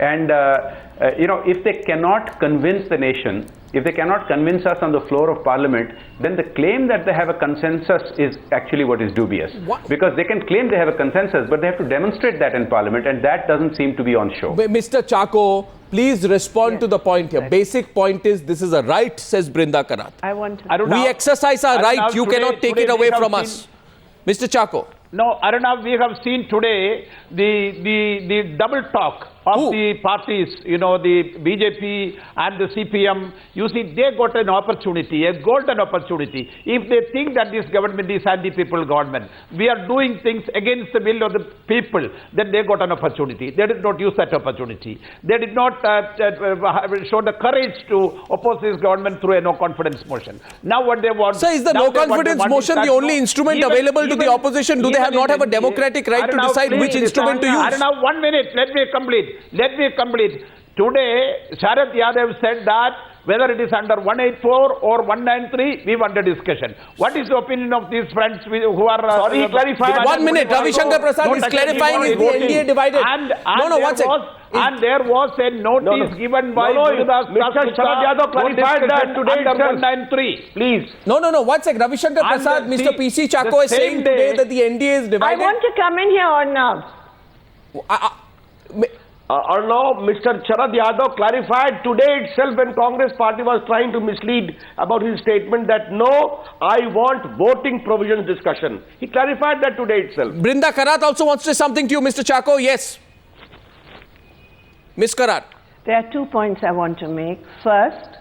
And if they cannot convince the nation, if they cannot convince us on the floor of Parliament, then the claim that they have a consensus is actually what is dubious. What? Because they can claim they have a consensus, but they have to demonstrate that in Parliament, and that doesn't seem to be on show. Mr. Chacko, please respond to the point here. Basic point is, this is a right, says Brinda Karat. We exercise our right. You cannot take it away from us. Mr. Chacko. No, Arnav, we have seen today the double talk of the parties, the BJP and the CPM. You see, they got an opportunity, a golden opportunity. If they think that this government is anti-people government, we are doing things against the will of the people, then they got an opportunity. They did not use that opportunity. They did not show the courage to oppose this government through a no-confidence motion. Now what they want... So is the no-confidence motion the only instrument available to the opposition? Do they not have a democratic right to decide which instrument to use? Arnav, 1 minute, let me complete. Today, Sharad Yadav said that whether it is under 184 or 193, we want a discussion. What is the opinion of these friends who are... Sorry, clarify. 1 minute. Ravi Shankar Prasad is clarifying, is the NDA divided? And there was a notice given by Mr. Sharad Yadav clarified that today under 193. Please. No. 1 sec. Ravi Shankar Prasad, Mr. PC Chacko is saying today that the NDA is divided. I want to come in here on Arnav, Mr. Sharad Yadav clarified today itself when Congress party was trying to mislead about his statement that no, I want voting provisions discussion. He clarified that today itself. Brinda Karat also wants to say something to you, Mr. Chacko. Yes. Ms. Karat. There are 2 points I want to make. First,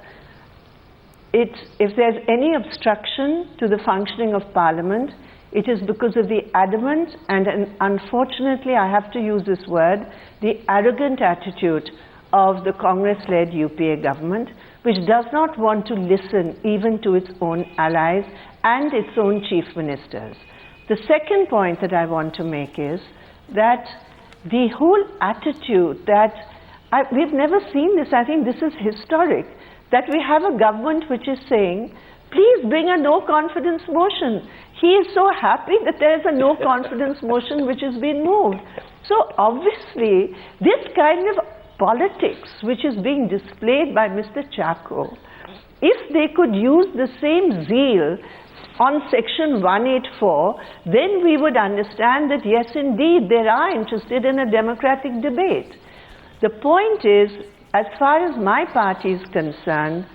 if there's any obstruction to the functioning of Parliament, it is because of the adamant and unfortunately, I have to use this word, the arrogant attitude of the Congress-led UPA government, which does not want to listen even to its own allies and its own chief ministers. The second point that I want to make is that the whole attitude that we've never seen this, I think this is historic, that we have a government which is saying, please bring a no-confidence motion. He is so happy that there is a no-confidence motion which has been moved. So obviously, this kind of politics which is being displayed by Mr. Chacko, if they could use the same zeal on Section 184, then we would understand that yes, indeed, they are interested in a democratic debate. The point is, as far as my party is concerned,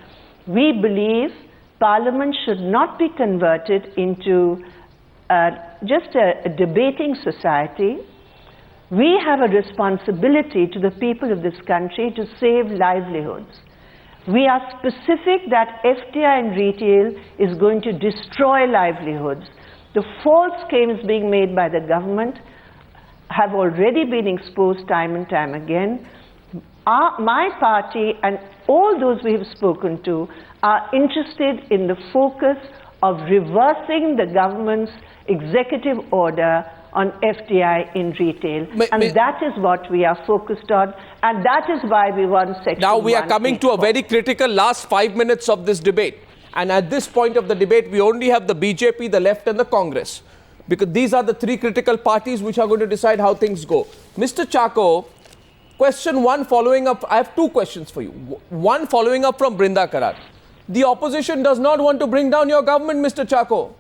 we believe Parliament should not be converted into just a debating society. We have a responsibility to the people of this country to save livelihoods. We are specific that FDI in retail is going to destroy livelihoods. The false claims being made by the government have already been exposed time and time again. My party and all those we have spoken to are interested in the focus of reversing the government's executive order on FDI in retail. And that is what we are focused on. And that is why we want Section 184. Now we are coming to a very critical last 5 minutes of this debate. And at this point of the debate, we only have the BJP, the left and the Congress. Because these are the three critical parties which are going to decide how things go. Mr. Chacko, question one following up, I have two questions for you. One following up from Brinda Karat. The opposition does not want to bring down your government, Mr. Chacko.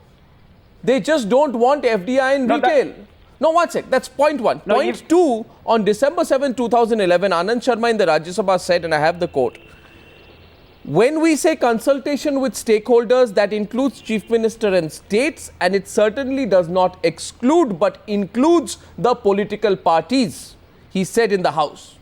They just don't want FDI in retail. No, one sec. That's point one. Point two, on December 7, 2011, Anand Sharma in the Rajya Sabha said, and I have the quote, when we say consultation with stakeholders, that includes Chief Minister and states, and it certainly does not exclude but includes the political parties, he said in the House.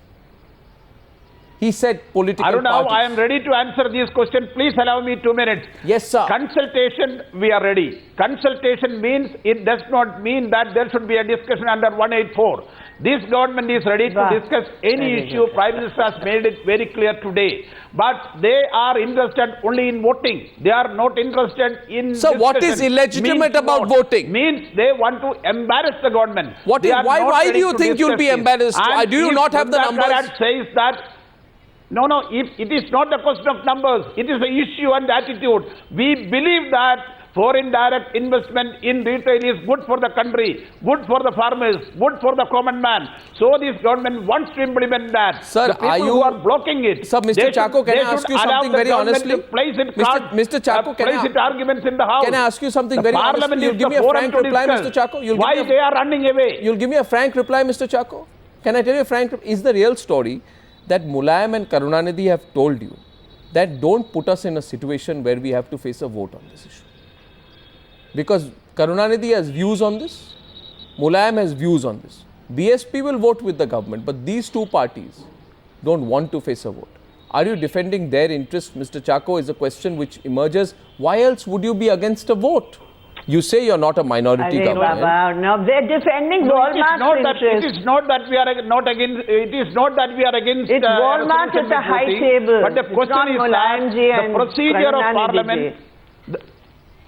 He said political parties. I am ready to answer these questions. Please allow me 2 minutes. Yes, sir. Consultation, we are ready. Consultation means, it does not mean that there should be a discussion under 184. This government is ready to discuss any issue. Prime Minister has made it very clear today. But they are interested only in voting. They are not interested in So what is illegitimate about voting? Means they want to embarrass the government. Why do you think you'll be embarrassed? Do you not have the numbers? Says that if it is not a question of numbers, it is the issue and attitude. We believe that foreign direct investment in retail is good for the country, good for the farmers, good for the common man. So this government wants to implement that. Sir, the people are you who are blocking it? Sir, Mr. Chacko, can I ask you something very honestly? Mr. Chacko, can place I it arguments in the house? Can I ask you something the very Parliament honestly? You'll is give the me a forum frank to reply, discuss. Mr. Chacko. Why they are running away? You'll give me a frank reply, Mr. Chacko. Can I tell you a frank? Is the real story that Mulayam and Karunanidhi have told you that don't put us in a situation where we have to face a vote on this issue? Because Karunanidhi has views on this, Mulayam has views on this. BSP will vote with the government, but these two parties don't want to face a vote. Are you defending their interest, Mr. Chacko, is a question which emerges. Why else would you be against a vote? You say you're not a minority government. Baba, no, they're defending Walmart's interest. It is not that we are not against. It is not that we are against. It's Walmart at the high table. But the question is that the procedure of Parliament.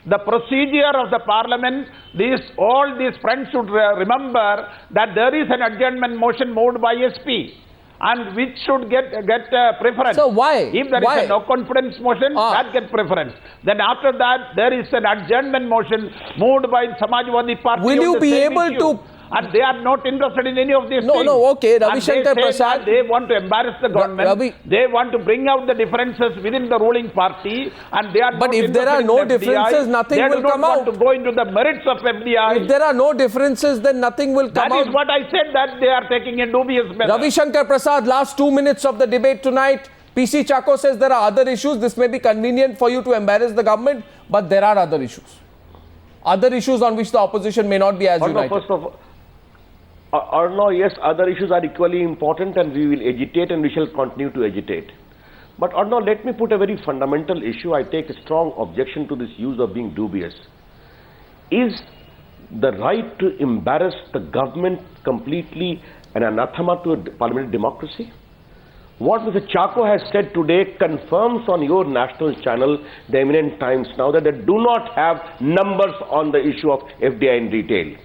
The procedure of the Parliament, all these friends should remember that there is an adjournment motion moved by SP, and which should get preference. So why? If there is a no confidence motion, that gets preference. Then after that, there is an adjournment motion moved by Samajwadi Party. Will you be able to? And they are not interested in any of these things. No, okay. Ravi Shankar Prasad. They want to embarrass the government. They want to bring out the differences within the ruling party. And they are but if there are no differences, nothing will come out. They do not want to go into the merits of FDI. If there are no differences, then nothing will come out. That is what I said, that they are taking a dubious measure. Ravi Shankar Prasad, last 2 minutes of the debate tonight. PC Chacko says there are other issues. This may be convenient for you to embarrass the government, but there are other issues. Other issues on which the opposition may not be as united. First of all, yes, other issues are equally important and we will agitate and we shall continue to agitate. But Arnav, let me put a very fundamental issue. I take a strong objection to this use of being dubious. Is the right to embarrass the government completely an anathema to a parliamentary democracy? What Mr. Chacko has said today confirms on your national channel, the Eminent Times now, that they do not have numbers on the issue of FDI in retail.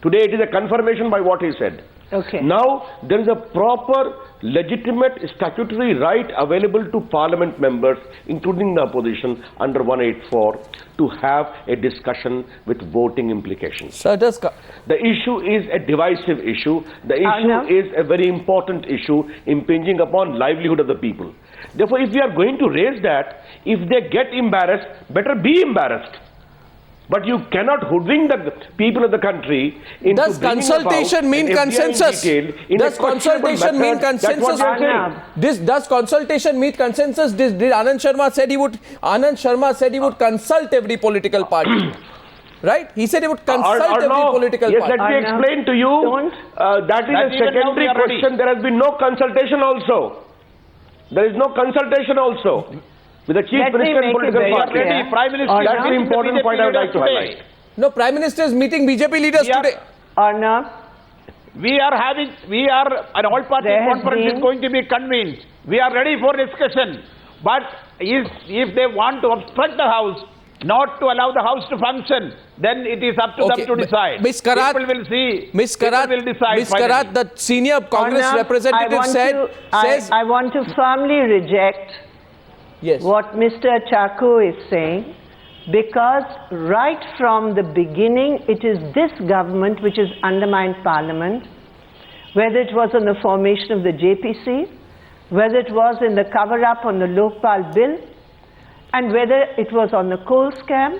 Today it is a confirmation by what he said. Okay. Now there is a proper legitimate statutory right available to parliament members, including the opposition, under 184 to have a discussion with voting implications. Sir, the issue is a divisive issue. The issue is a very important issue impinging upon livelihood of the people. Therefore, if we are going to raise that, if they get embarrassed, better be embarrassed. But you cannot hoodwink the people of the country into does consultation mean consensus? Does consultation mean consensus? Does consultation mean consensus? Did Anand Sharma said he would? Anand Sharma said he would consult every political party. Right? He said he would consult every political party. Yes, let me explain to you. That is a secondary question. There has been no consultation also. There is no consultation also. With the Chief Minister and political party. Prime Minister, that's the important point I would like to highlight. No, Prime Minister is meeting BJP leaders today. Arnav, an all-party conference is going to be convened. We are ready for discussion. But if they want to obstruct the House, not to allow the House to function, then it is up to them to decide. Ms. Karat, people will see. Ms. Karat, will decide. Ms. Karat, the senior Congress Arnav, representative says... I want to firmly reject what Mr. Chacko is saying, because right from the beginning it is this government which has undermined Parliament, whether it was on the formation of the JPC, whether it was in the cover-up on the Lokpal bill, and whether it was on the coal scam,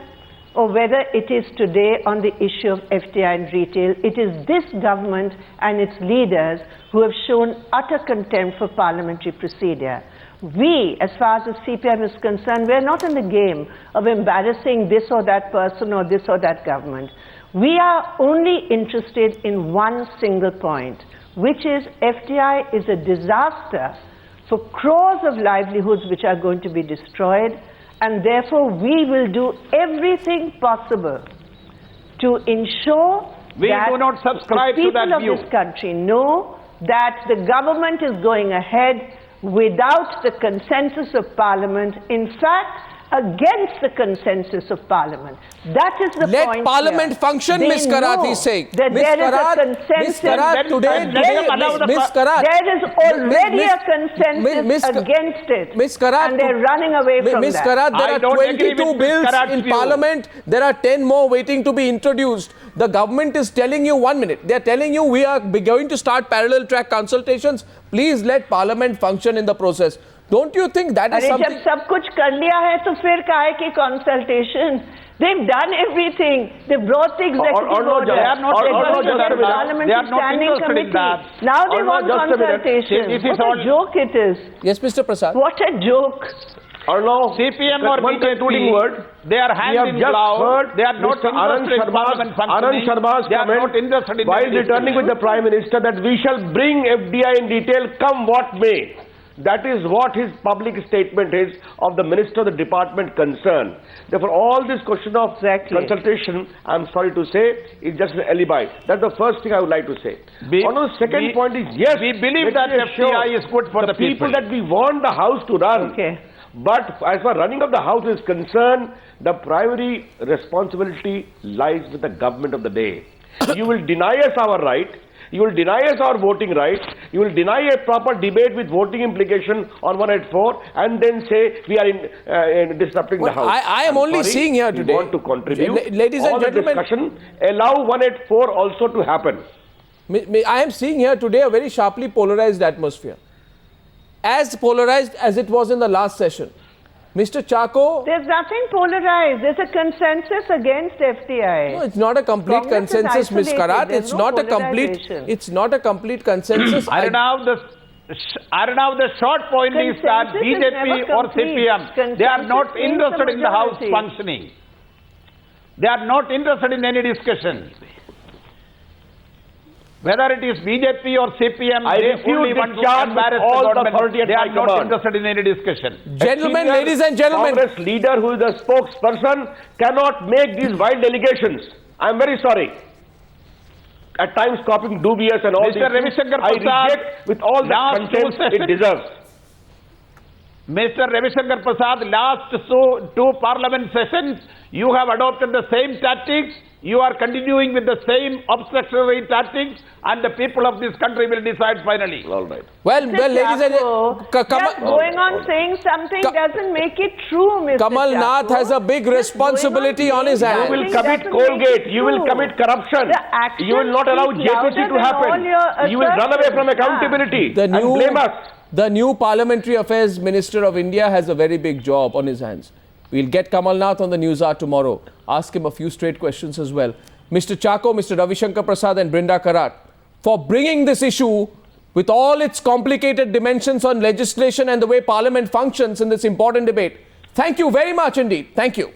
or whether it is today on the issue of FDI and retail. It is this government and its leaders who have shown utter contempt for parliamentary procedure. We, as far as the CPM is concerned, we are not in the game of embarrassing this or that person or this or that government. We are only interested in one single point, which is FDI is a disaster for crores of livelihoods which are going to be destroyed, and therefore we will do everything possible to ensure that do not subscribe the people to that of view. this country know that the government is going ahead without the consensus of Parliament. In fact, against the consensus of Parliament. That is the Let point. Parliament here. function, They Ms. Karat know is saying. that Ms. there is Karat, a consensus. Ms. Karat, today, Ms. Karat. There is already Ms. a consensus Ms. against it. Ms. Karat, and they're running away from Ms. that. Karat, there I are don't agree 22 with Ms. bills Karat's in view. Parliament. There are 10 more waiting to be introduced. The government is telling you 1 minute. They are telling you we are going to start parallel track consultations. Please let Parliament function in the process. Don't you think that is अरे something? जब सब कुछ कर लिया है तो फिर काहे की consultation? They've done everything. They brought the executive order. They are not They've interested got in the that. Parliamentary They are not Standing interested in Committee. that. Now they Or not, want just a minute. consultation. This is What all- a joke it is. Yes, Mr. Prasad. What a joke. Arnav, CPM or one concluding word. BJP, they are We hand have in just glove. heard They are not Mr. Anand interested in Parliament functioning. Sharma's They are comment not interested in while any returning with the Prime Minister that we shall bring FDI in detail, come what may. That is what his public statement is of the Minister of the Department concerned. Therefore, all this question of Exactly. consultation, I'm sorry to say, is just an alibi. That's the first thing I would like to say. On the second point is, yes, we believe let that me assure FDI is good for the people. that we want the House to run. Okay. But as far as running of the House is concerned, the primary responsibility lies with the government of the day. You will deny us our right, you will deny us our voting rights, you will deny a proper debate with voting implication on 184, and then say we are in disrupting the Well, House. I am I'm only sorry, seeing here we today- want to contribute. Ladies and all the gentlemen- discussion, allow 184 also to happen. I am seeing here today a very sharply polarized atmosphere. As polarized as it was in the last session. Mr. Chako, There's nothing polarized. There's a consensus against FDI. no, it's not a complete Congress is consensus, Ms. isolated. Karat. There's It's no not a complete. polarization. It's not a complete consensus. Arnav, the short point is that Consensus is BJP never or complete. CPM, they are not Consensus means interested the in the House majority. functioning. They are not interested in any discussion. Whether it is BJP or CPM, I they refute only this want to charge with embarrass all the the government. authority at They are my not command. interested in any discussion. Gentlemen, A senior ladies and gentlemen. Congress leader who is the spokesperson cannot make these wild allegations. I am very sorry. At times copying dubious and all Mr. these things, Ravi Shankar I Prasad, reject with all the last two contempt it sessions- deserves. Mr. Ravi Shankar Prasad, last two parliament sessions, you have adopted the same tactics. You are continuing with the same obstructionary tactics, and the people of this country will decide finally. All right. Well, ladies and Just going on saying something doesn't make it true, Mr. Kamal Nath Chako. has a big Just responsibility going on his saying hands. You will something commit doesn't make Colgate, it you will true. commit corruption, The actions you will not allow speak louder JPC to than happen, all your you will run away from assertions. accountability The and new, blame us. the new Parliamentary Affairs Minister of India has a very big job on his hands. We'll get Kamal Nath on the News Hour tomorrow. Ask him a few straight questions as well. Mr. Chako, Mr. Ravi Shankar Prasad and Brinda Karat for bringing this issue with all its complicated dimensions on legislation and the way Parliament functions in this important debate. Thank you very much indeed. Thank you.